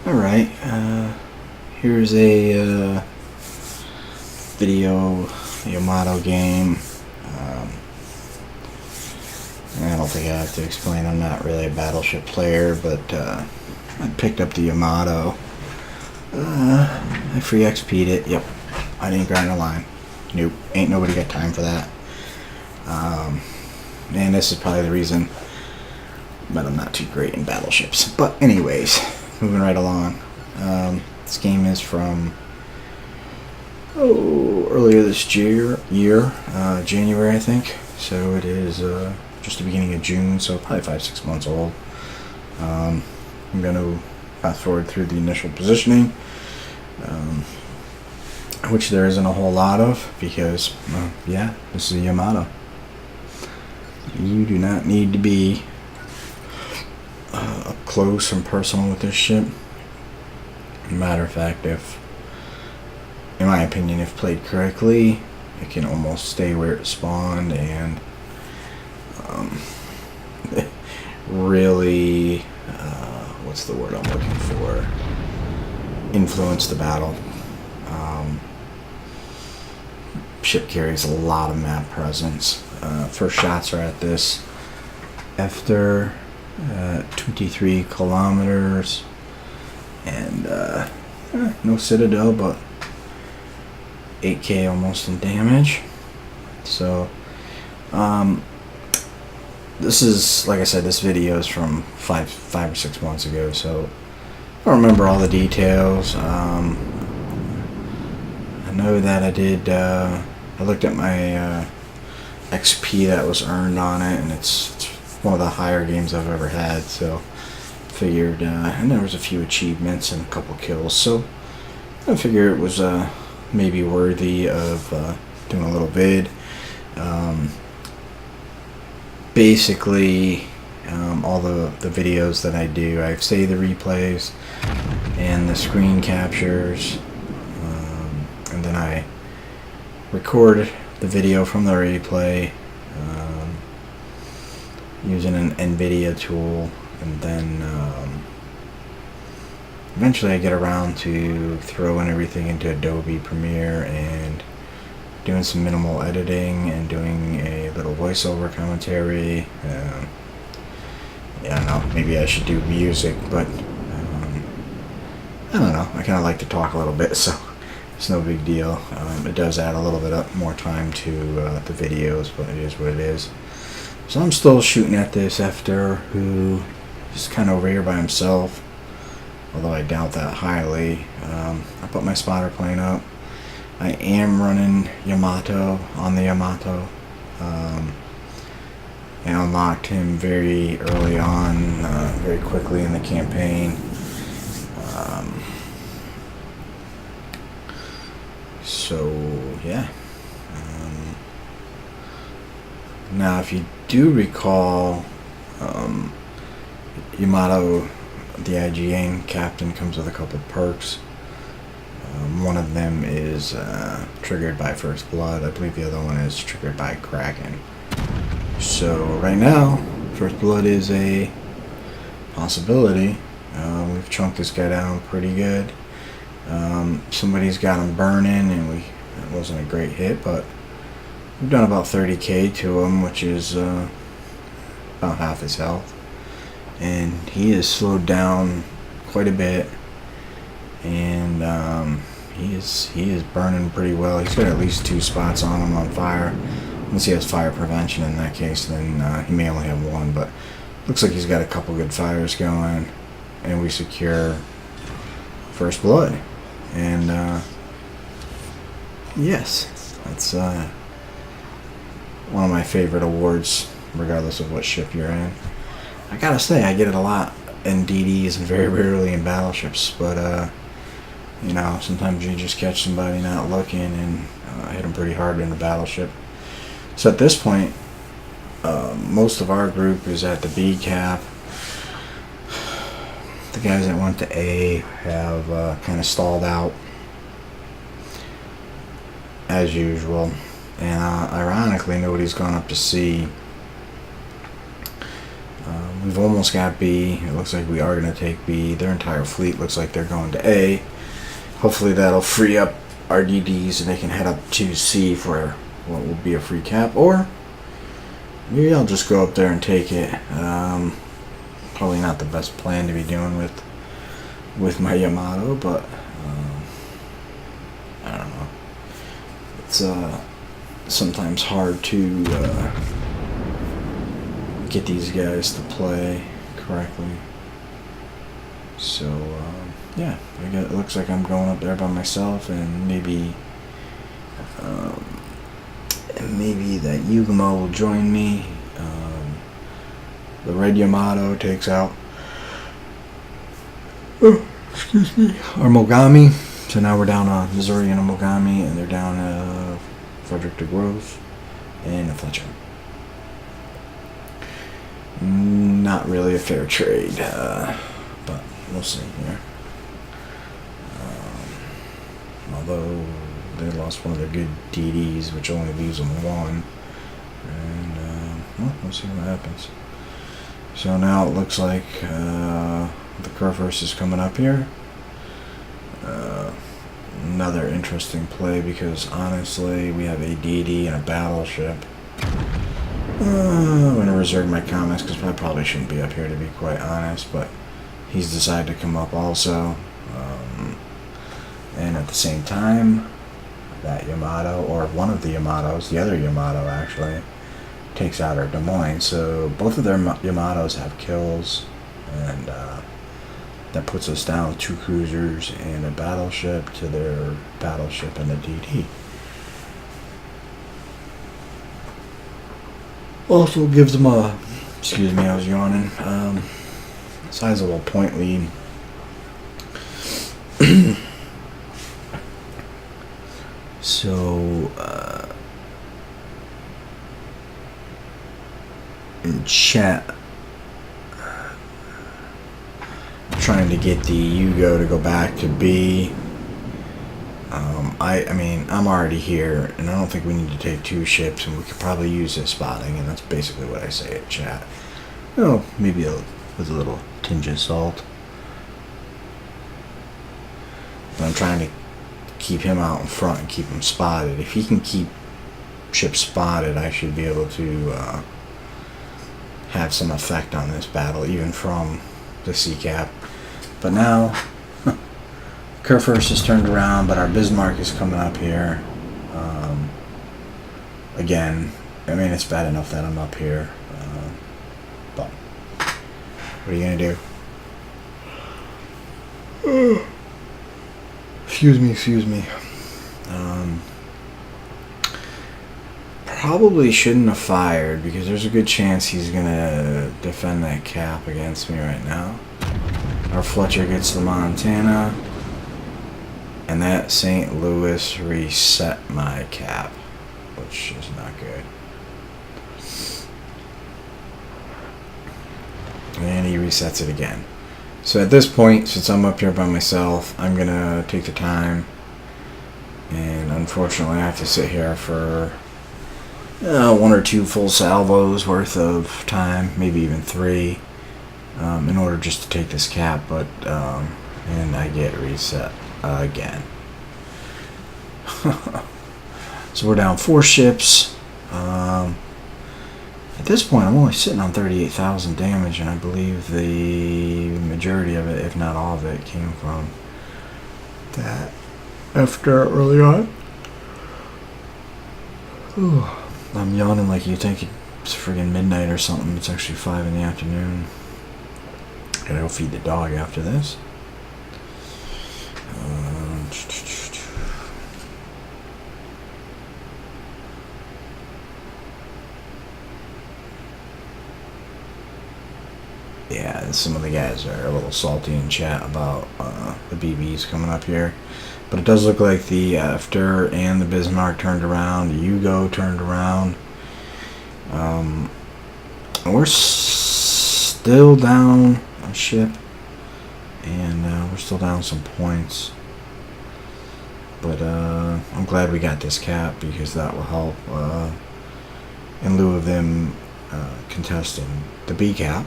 Alright, here's a video Yamato game. I don't think I have to explain, I'm not really a battleship player, but I picked up the Yamato. I free XP'd it, yep. I didn't grind a line. Nope, ain't nobody got time for that. And this is probably the reason, but I'm not too great in battleships. But anyways, moving right along. This game is from earlier this year, January I think. So it is just the beginning of June, so probably 5-6 months old. I'm going to fast forward through the initial positioning, which there isn't a whole lot of because, yeah, this is a Yamato. You do not need to be up close and personal with this ship. Matter of fact, in my opinion, if played correctly, it can almost stay where it spawned and really, what's the word I'm looking for? Influence the battle. Ship carries a lot of map presence. First shots are at this after 23 kilometers and no citadel, but 8k almost in damage. So this is, like I said, this video is from 5 or 6 months ago, so I don't remember all the details. I know that I did I looked at my XP that was earned on it, and it's one of the higher games I've ever had, so figured, and there was a few achievements and a couple kills, so I figured it was maybe worthy of doing a little vid. Basically, all the videos that I do, I save the replays and the screen captures, and then I record the video from the replay using an NVIDIA tool, and then eventually I get around to throwing everything into Adobe Premiere and doing some minimal editing and doing a little voiceover commentary. Yeah, I don't know, maybe I should do music, but I don't know, I kind of like to talk a little bit, so it's no big deal. It does add a little bit more time to the videos, but it is what it is. So I'm still shooting at this after who is kind of over here by himself, although I doubt that highly. I put my spotter plane up. I am running Yamato on the Yamato. I unlocked him very early on, very quickly in the campaign. So yeah. Now, if you do recall, Yamato, the IGN captain, comes with a couple perks. One of them is triggered by First Blood. I believe the other one is triggered by Kraken. So right now, First Blood is a possibility. We've chunked this guy down pretty good. Somebody's got him burning, and it wasn't a great hit, but we've done about 30k to him, which is about half his health. And he is slowed down quite a bit, and he is burning pretty well. He's got at least 2 spots on him on fire. Unless he has fire prevention, in that case, then he may only have 1, but looks like he's got a couple good fires going, and we secure First Blood. And yes, that's one of my favorite awards, regardless of what ship you're in. I gotta say, I get it a lot in DDs and very rarely in battleships, but you know, sometimes you just catch somebody not looking and hit them pretty hard in the battleship. So at this point, most of our group is at the B cap. The guys that went to A have kind of stalled out as usual, and ironically nobody's gone up to C. we've almost got B. It looks like we are going to take B. Their entire fleet looks like they're going to A. Hopefully that'll free up our DDs and they can head up to C for what will be a free cap. Or maybe I'll just go up there and take it. Probably not the best plan to be doing with my Yamato, but I don't know. It's sometimes hard to get these guys to play correctly. So yeah, it looks like I'm going up there by myself, and maybe that Yugamo will join me. The red Yamato takes out our Mogami. So now we're down on Missouri and a Mogami, and they're down Frederick DeGrove and a Fletcher. Not really a fair trade, but we'll see here. Although they lost one of their good DDs, which only leaves them one. And well, we'll see what happens. So now it looks like the Kurfürst is coming up here. Another interesting play, because honestly we have a DD and a battleship. I'm going to reserve my comments because I probably shouldn't be up here, to be quite honest, but he's decided to come up also. And at the same time, that Yamato, or one of the Yamatos, the other Yamato actually, takes out our Des Moines. So both of their Yamatos have kills, and that puts us down 2 cruisers and a battleship to their battleship and the DD. Also gives them a, excuse me, I was yawning, sizable point lead. So, in chat, I'm trying to get the Yugo to go back to B. I mean, I'm already here, and I don't think we need to take 2 ships, and we could probably use this spotting, and that's basically what I say at chat. Oh, maybe with a little tinge of salt. But I'm trying to keep him out in front and keep him spotted. If he can keep ships spotted, I should be able to have some effect on this battle, even from the sea cap. But now Kurfürst is turned around, but our Bismarck is coming up here. Again, I mean, it's bad enough that I'm up here, but what are you gonna do? Excuse me. Probably shouldn't have fired, because there's a good chance he's gonna defend that cap against me right now. Our Fletcher gets the Montana, and that St. Louis reset my cap, which is not good. And he resets it again. So at this point, since I'm up here by myself, I'm gonna take the time, and unfortunately I have to sit here for 1 or 2 full salvos worth of time, maybe even 3, in order just to take this cap, but and I get reset again. So we're down 4 ships. At this point, I'm only sitting on 38,000 damage, and I believe the majority of it, if not all of it, came from that after early on. Ooh, I'm yawning like you think it's friggin' midnight or something. It's actually 5 in the afternoon. Gotta go feed the dog after this. Yeah, some of the guys are a little salty in chat about the BBs coming up here. But it does look like the After and the Bismarck turned around. The Yugo turned around. And we're still down a ship. And we're still down some points. But I'm glad we got this cap, because that will help in lieu of them contesting the B cap.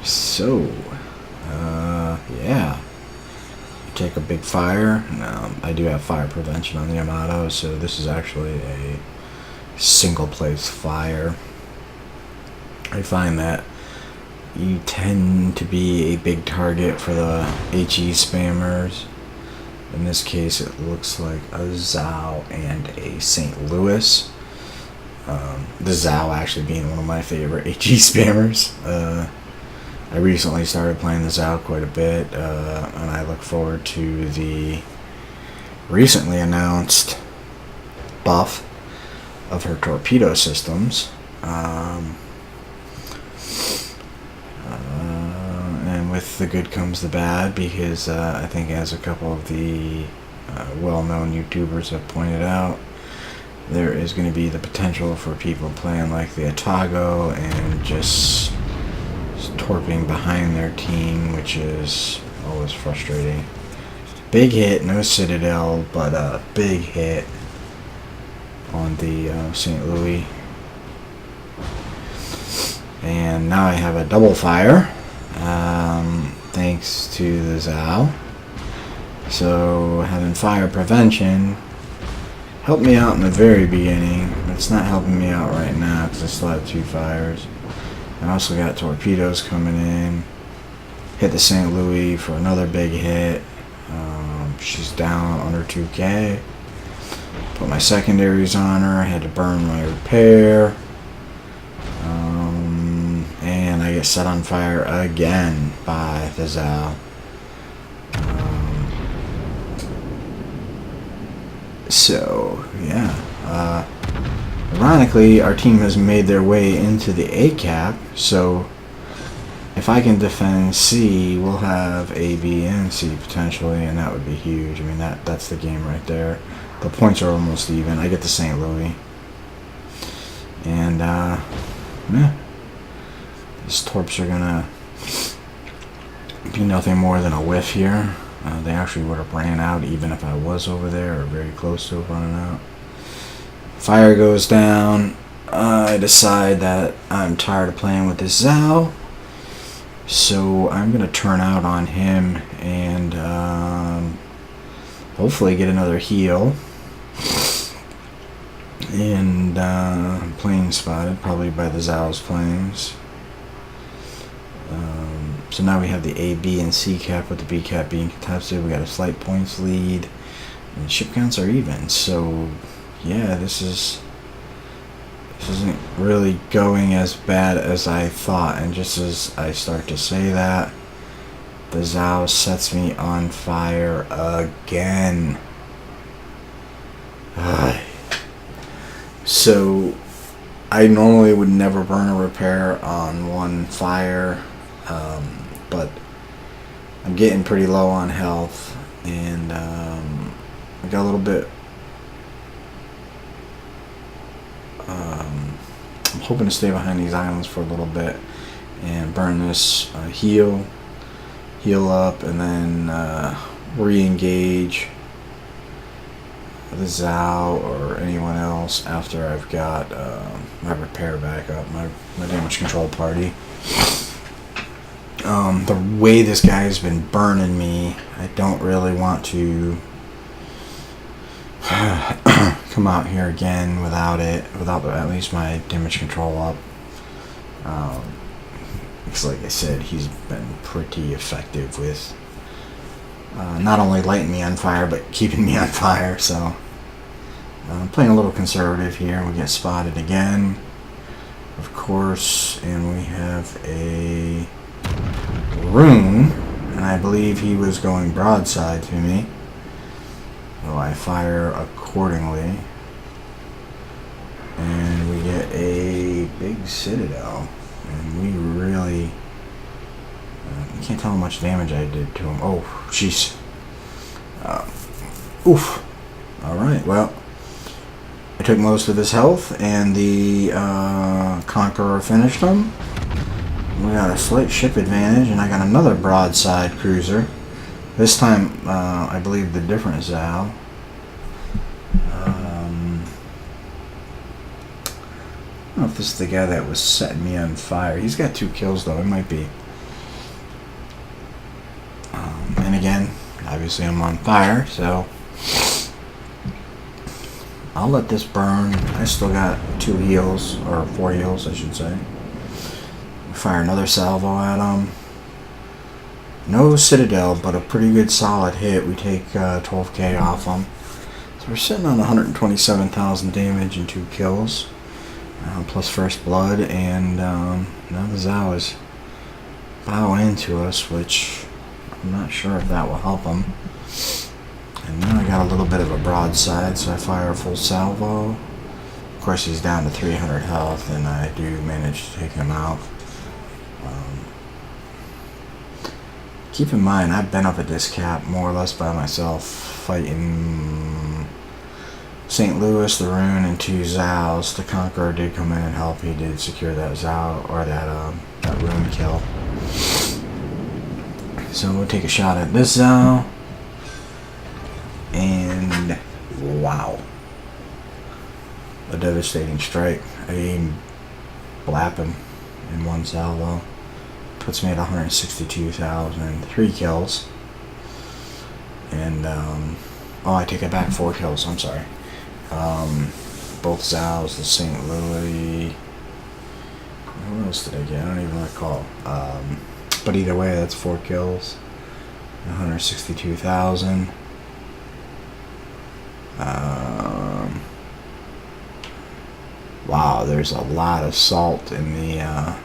So, yeah. Take a big fire. Now, I do have fire prevention on the Yamato, so this is actually a single place fire. I find that you tend to be a big target for the HE spammers. In this case, it looks like a Zhao and a St. Louis. The Zhao actually being one of my favorite HE spammers. I recently started playing the Zhao quite a bit, and I look forward to the recently announced buff of her torpedo systems. And with the good comes the bad, because I think, as a couple of the well-known YouTubers have pointed out, there is going to be the potential for people playing like the Atago and just torping behind their team, which is always frustrating. Big hit, no Citadel, but a big hit on the St. Louis. And now I have a double fire, thanks to the Zhao. So having fire prevention helped me out in the very beginning. It's not helping me out right now because I still have 2 fires. I also got torpedoes coming in. Hit the St. Louis for another big hit. She's down under 2K. Put my secondaries on her. I had to burn my repair. And I get set on fire again by the Zhao. So, yeah. Ironically, our team has made their way into the A cap, so if I can defend C, we'll have A, B, and C potentially, and that would be huge. I mean, that's the game right there. The points are almost even. I get the St. Louis. And, yeah. These torps are gonna be nothing more than a whiff here. They actually would have ran out even if I was over there, or very close to running out. Fire goes down. I decide that I'm tired of playing with this Zhao, so I'm going to turn out on him and hopefully get another heal. And plane spotted, probably by the Zhao's planes. So now we have the A, B, and C cap, with the B cap being contested. We got a slight points lead, and ship counts are even. So, yeah, this isn't really going as bad as I thought. And just as I start to say that, the Zhao sets me on fire again. So, I normally would never burn a repair on one fire. But I'm getting pretty low on health, and I got a little bit. I'm hoping to stay behind these islands for a little bit and burn this heal up, and then re-engage the Zhao or anyone else after I've got my repair back up, my damage control party. The way this guy's been burning me, I don't really want to come out here again without at least my damage control up. Because like I said, he's been pretty effective with not only lighting me on fire, but keeping me on fire. So I'm playing a little conservative here. We get spotted again, of course, and we have a rune, and I believe he was going broadside to me, so I fire accordingly, and we get a big Citadel, and we really I can't tell how much damage I did to him. Oh jeez. Oof. Alright, well, I took most of his health, and the Conqueror finished him. We got a slight ship advantage, and I got another broadside cruiser. This time, I believe the different Zhao. don't know if this is the guy that was setting me on fire. He's got 2 kills though. It might be. And again, obviously I'm on fire, so I'll let this burn. I still got 2 heals, or 4 heals, I should say. Fire another salvo at him. No citadel, but a pretty good solid hit. We take 12k off him. So we're sitting on 127,000 damage and 2 kills. Plus first blood, and now the Zao is bowing into us, which I'm not sure if that will help him. And now I got a little bit of a broadside, so I fire a full salvo. Of course, he's down to 300 health, and I do manage to take him out. Keep in mind, I've been up at this cap more or less by myself, fighting St. Louis, the Rune, and 2 Zaos. The Conqueror did come in and help. He did secure that Zao, or that Rune kill. So we'll take a shot at this Zao. And wow. A devastating strike. I blap him in 1 salvo. Puts me at 162,000. 3 kills. And, oh, I take it back, 4 kills. I'm sorry. Both Zaos, the St. Louis. What else did I get? I don't even recall. But either way, that's 4 kills. 162,000. Wow, there's a lot of salt in the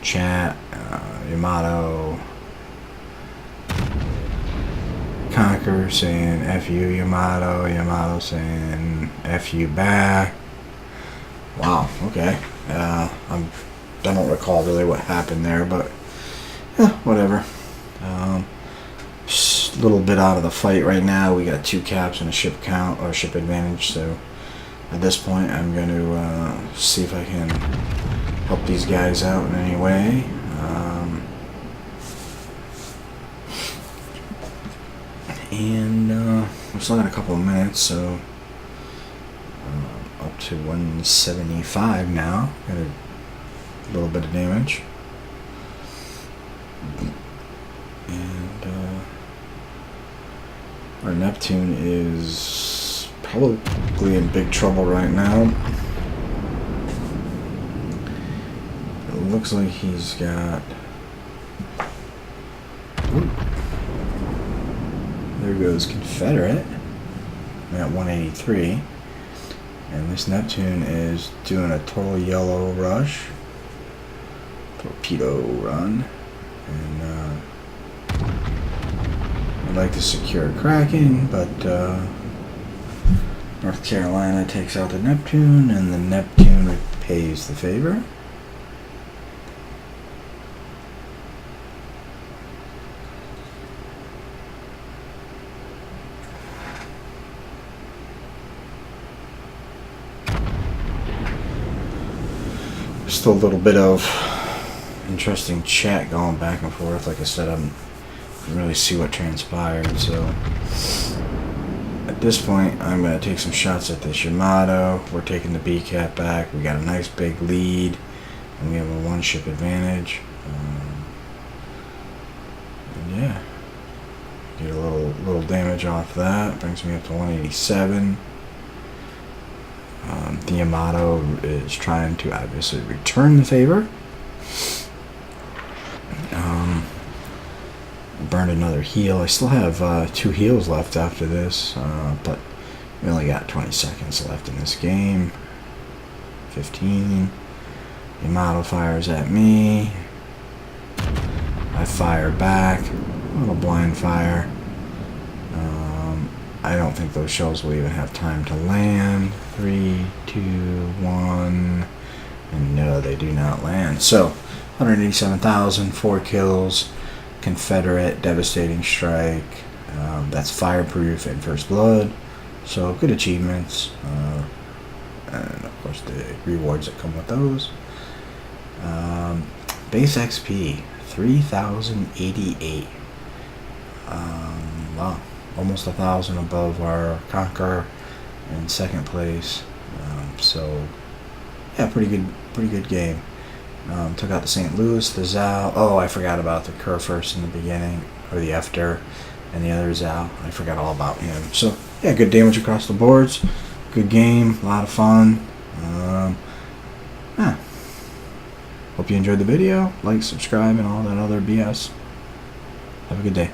chat. Yamato Conquer saying F you Yamato, Yamato saying F you back. Wow, okay. I don't recall really what happened there, but yeah, whatever. Just a little bit out of the fight right now. We got 2 caps and a ship count, or ship advantage, so at this point I'm going to see if I can help these guys out in any way. And we've still got a couple of minutes, so up to 175 now. Got a little bit of damage. And our Neptune is probably in big trouble right now. It looks like he's got... Ooh. There goes Confederate. I'm at 183. And this Neptune is doing a total yellow rush. Torpedo run. And I'd like to secure Kraken, but North Carolina takes out the Neptune, and the Neptune pays the favor. Still a little bit of interesting chat going back and forth. Like I said, I didn't really see what transpired, so at this point I'm going to take some shots at this Yamato. We're taking the B cap back. We got a nice big lead, and we have a 1 ship advantage. And yeah, get a little damage off that. Brings me up to 187. The Yamato is trying to obviously return the favor. Burned another heal. I still have 2 heals left after this, but we only got 20 seconds left in this game. 15. Yamato fires at me. I fire back. A little blind fire. I don't think those shells will even have time to land. 3, 2, 1. And no, they do not land. So, 187,000, 4 kills. Confederate, devastating strike. That's fireproof and first blood. So, good achievements. And of course, the rewards that come with those. Base XP, 3088. Wow. Almost 1,000 above our Conqueror in second place. So yeah, pretty good game. Took out the St. Louis, the Zao. Oh, I forgot about the Kerr first in the beginning, or the Efter, and the other Zao. I forgot all about him. So yeah, good damage across the boards. Good game, a lot of fun. Yeah. Hope you enjoyed the video. Like, subscribe, and all that other BS. Have a good day.